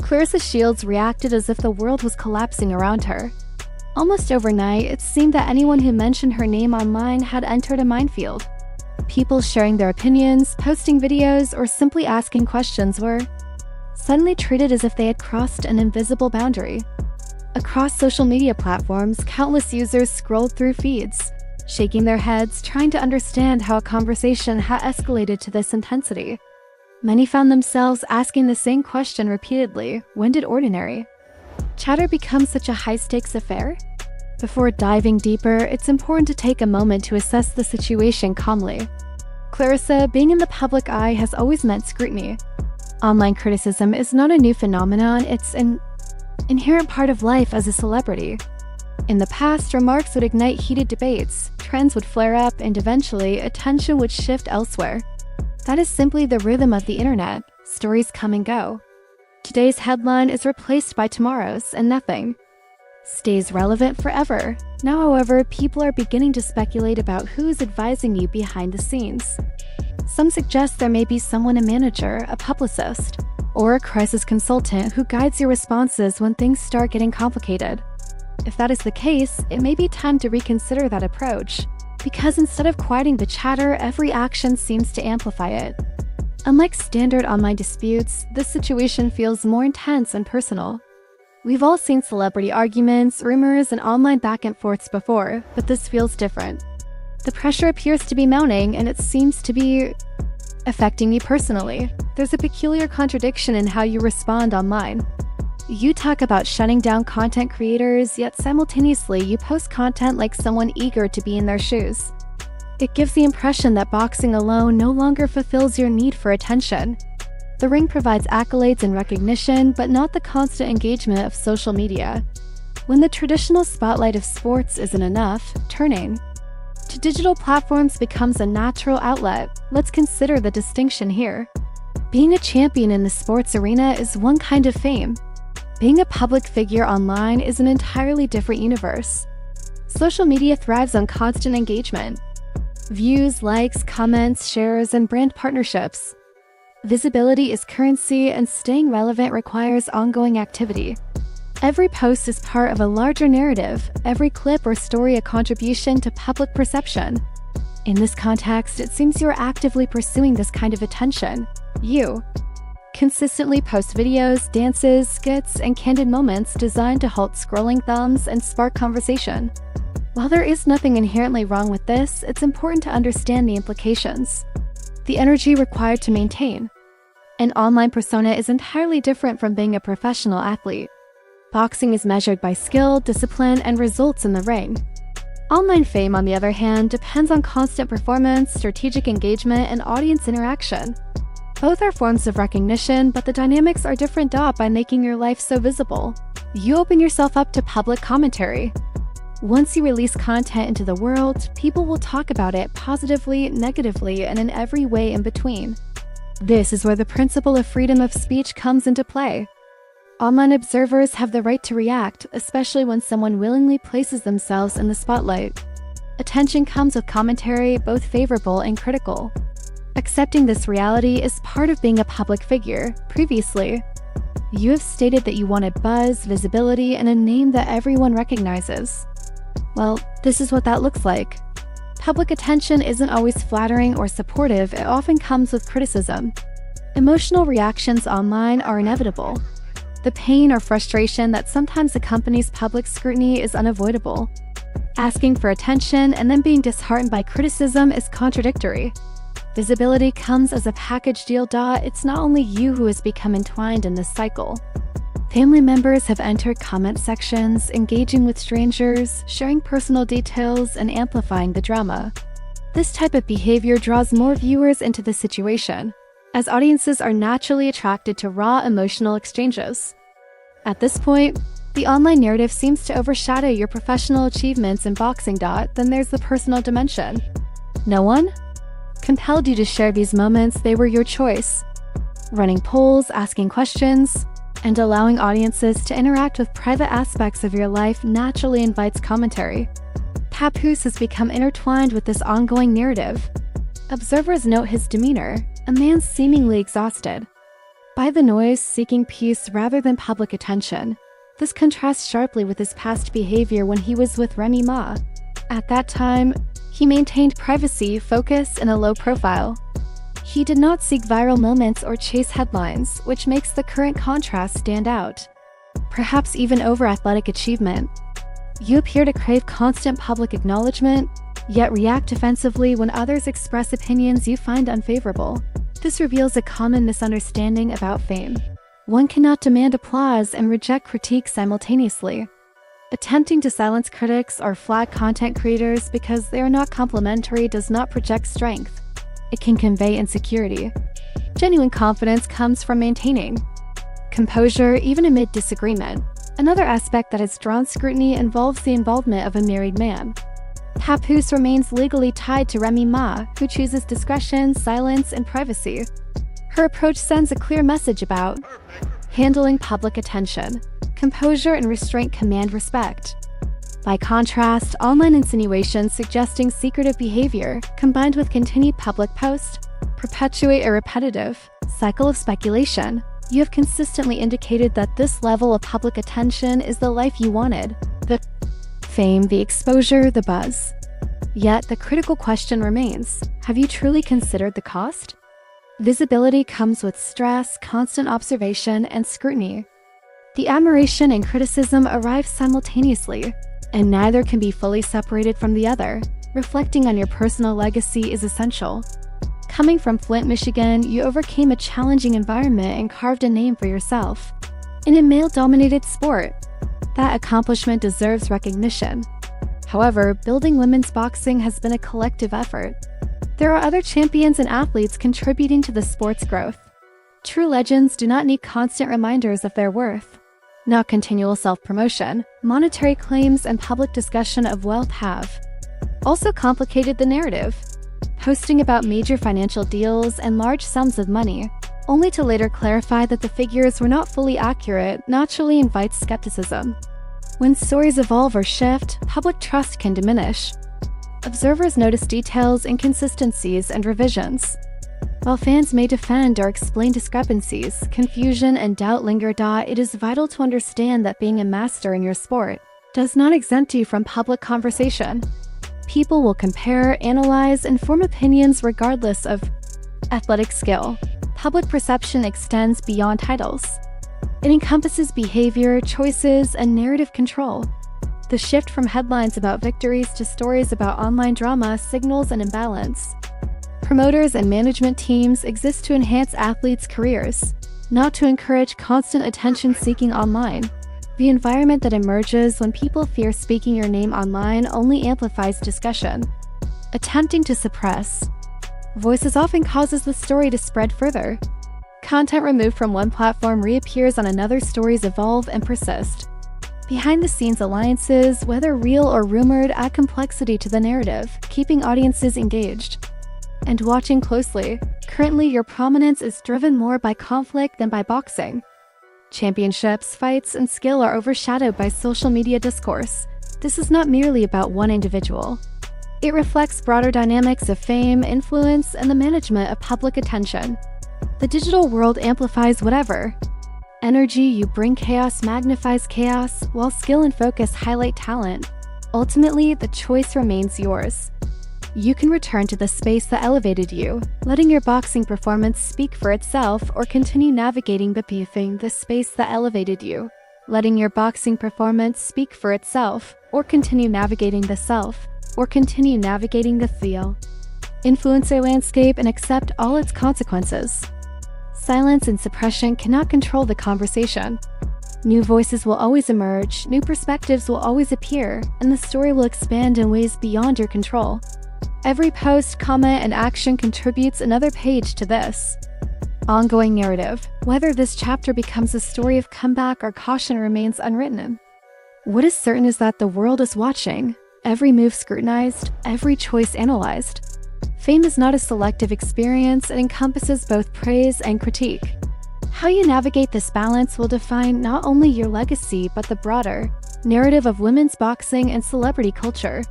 Claressa Shields reacted as if the world was collapsing around her. Almost overnight, it seemed that anyone who mentioned her name online had entered a minefield. People sharing their opinions, posting videos, or simply asking questions were suddenly treated as if they had crossed an invisible boundary. Across social media platforms, countless users scrolled through feeds, shaking their heads, trying to understand how a conversation had escalated to this intensity. Many found themselves asking the same question repeatedly: when did ordinary chatter become such a high-stakes affair? Before diving deeper, it's important to take a moment to assess the situation calmly. Claressa, being in the public eye has always meant scrutiny. Online criticism is not a new phenomenon, it's an inherent part of life as a celebrity. In the past, remarks would ignite heated debates, trends would flare up, and eventually, attention would shift elsewhere. That is simply the rhythm of the internet. Stories come and go. Today's headline is replaced by tomorrow's, and nothing stays relevant forever. Now, however, people are beginning to speculate about who's advising you behind the scenes. Some suggest there may be someone, a manager, a publicist, or a crisis consultant who guides your responses when things start getting complicated. If that is the case, it may be time to reconsider that approach, because instead of quieting the chatter, every action seems to amplify it. Unlike standard online disputes, this situation feels more intense and personal. We've all seen celebrity arguments, rumors, and online back and forths before, but this feels different. The pressure appears to be mounting, and it seems to be affecting me personally. There's a peculiar contradiction in how you respond online. You talk about shutting down content creators, yet simultaneously you post content like someone eager to be in their shoes. It gives the impression that boxing alone no longer fulfills your need for attention. The ring provides accolades and recognition, but not the constant engagement of social media. When the traditional spotlight of sports isn't enough, turning to digital platforms becomes a natural outlet. Let's consider the distinction here. Being a champion in the sports arena is one kind of fame. Being a public figure online is an entirely different universe. Social media thrives on constant engagement. Views, likes, comments, shares, and brand partnerships. Visibility is currency, and staying relevant requires ongoing activity. Every post is part of a larger narrative, every clip or story a contribution to public perception. In this context, it seems you are actively pursuing this kind of attention. You consistently post videos, dances, skits, and candid moments designed to halt scrolling thumbs and spark conversation. While there is nothing inherently wrong with this, it's important to understand the implications. The energy required to maintain an online persona is entirely different from being a professional athlete. Boxing is measured by skill, discipline, and results in the ring. Online fame, on the other hand, depends on constant performance, strategic engagement, and audience interaction. Both are forms of recognition, but the dynamics are different by making your life so visible. You open yourself up to public commentary. Once you release content into the world, people will talk about it positively, negatively, and in every way in between. This is where the principle of freedom of speech comes into play. Online observers have the right to react, especially when someone willingly places themselves in the spotlight. Attention comes with commentary, both favorable and critical. Accepting this reality is part of being a public figure. Previously, you have stated that you wanted buzz, visibility, and a name that everyone recognizes. Well, this is what that looks like. Public attention isn't always flattering or supportive, it often comes with criticism. Emotional reactions online are inevitable. The pain or frustration that sometimes accompanies public scrutiny is unavoidable. Asking for attention and then being disheartened by criticism is contradictory. Visibility comes as a package deal. It's not only you who has become entwined in this cycle. Family members have entered comment sections, engaging with strangers, sharing personal details, and amplifying the drama. This type of behavior draws more viewers into the situation, as audiences are naturally attracted to raw emotional exchanges. At this point, the online narrative seems to overshadow your professional achievements in boxing. Then there's the personal dimension. No one compelled you to share these moments, they were your choice. Running polls, asking questions, and allowing audiences to interact with private aspects of your life naturally invites commentary. Papoose has become intertwined with this ongoing narrative. Observers note his demeanor, a man seemingly exhausted. by the noise, seeking peace rather than public attention. This contrasts sharply with his past behavior when he was with Remy Ma. At that time, he maintained privacy, focus, and a low profile. He did not seek viral moments or chase headlines, which makes the current contrast stand out. Perhaps even over athletic achievement. You appear to crave constant public acknowledgement, yet react defensively when others express opinions you find unfavorable. This reveals a common misunderstanding about fame. One cannot demand applause and reject critique simultaneously. Attempting to silence critics or flag content creators because they are not complimentary does not project strength. It can convey insecurity. Genuine confidence comes from maintaining composure even amid disagreement. Another aspect that has drawn scrutiny involves the involvement of a married man. Papoose remains legally tied to Remy Ma, who chooses discretion, silence, and privacy. Her approach sends a clear message about handling public attention. Composure and restraint command respect. By contrast, online insinuations suggesting secretive behavior, combined with continued public posts, perpetuate a repetitive cycle of speculation. You have consistently indicated that this level of public attention is the life you wanted. The fame, the exposure, the buzz. Yet, the critical question remains, have you truly considered the cost? Visibility comes with stress, constant observation, and scrutiny. The admiration and criticism arrive simultaneously, and neither can be fully separated from the other. Reflecting on your personal legacy is essential. Coming from Flint, Michigan, you overcame a challenging environment and carved a name for yourself. In a male-dominated sport, that accomplishment deserves recognition. However, building women's boxing has been a collective effort. There are other champions and athletes contributing to the sport's growth. True legends do not need constant reminders of their worth. Not continual self-promotion, monetary claims, and public discussion of wealth have also complicated the narrative. Posting about major financial deals and large sums of money, only to later clarify that the figures were not fully accurate, naturally invites skepticism. When stories evolve or shift, public trust can diminish. Observers notice details, inconsistencies, and revisions. While fans may defend or explain discrepancies, confusion and doubt linger. It is vital to understand that being a master in your sport does not exempt you from public conversation. People will compare, analyze, and form opinions regardless of athletic skill. Public perception extends beyond titles. It encompasses behavior, choices, and narrative control. The shift from headlines about victories to stories about online drama signals an imbalance. Promoters and management teams exist to enhance athletes' careers, not to encourage constant attention-seeking online. The environment that emerges when people fear speaking your name online only amplifies discussion. Attempting to suppress voices often causes the story to spread further. Content removed from one platform reappears on another. Stories evolve and persist. Behind-the-scenes alliances, whether real or rumored, add complexity to the narrative, keeping audiences engaged and watching closely. Currently, your prominence is driven more by conflict than by boxing. Championships, fights, and skill are overshadowed by social media discourse. This is not merely about one individual. It reflects broader dynamics of fame, influence, and the management of public attention. The digital world amplifies whatever energy you bring. Chaos magnifies chaos, while skill and focus highlight talent. Ultimately, the choice remains yours. You can return to the space that elevated you, letting your boxing performance speak for itself, or continue navigating the space that elevated you, letting your boxing performance speak for itself, or continue navigating the self, or continue navigating the feel. Influencer landscape and accept all its consequences. Silence and suppression cannot control the conversation. New voices will always emerge, new perspectives will always appear, and the story will expand in ways beyond your control. Every post, comment, and action contributes another page to this ongoing narrative. Whether this chapter becomes a story of comeback or caution remains unwritten. What is certain is that the world is watching, every move scrutinized, every choice analyzed. Fame is not a selective experience, it encompasses both praise and critique. How you navigate this balance will define not only your legacy but the broader narrative of women's boxing and celebrity culture.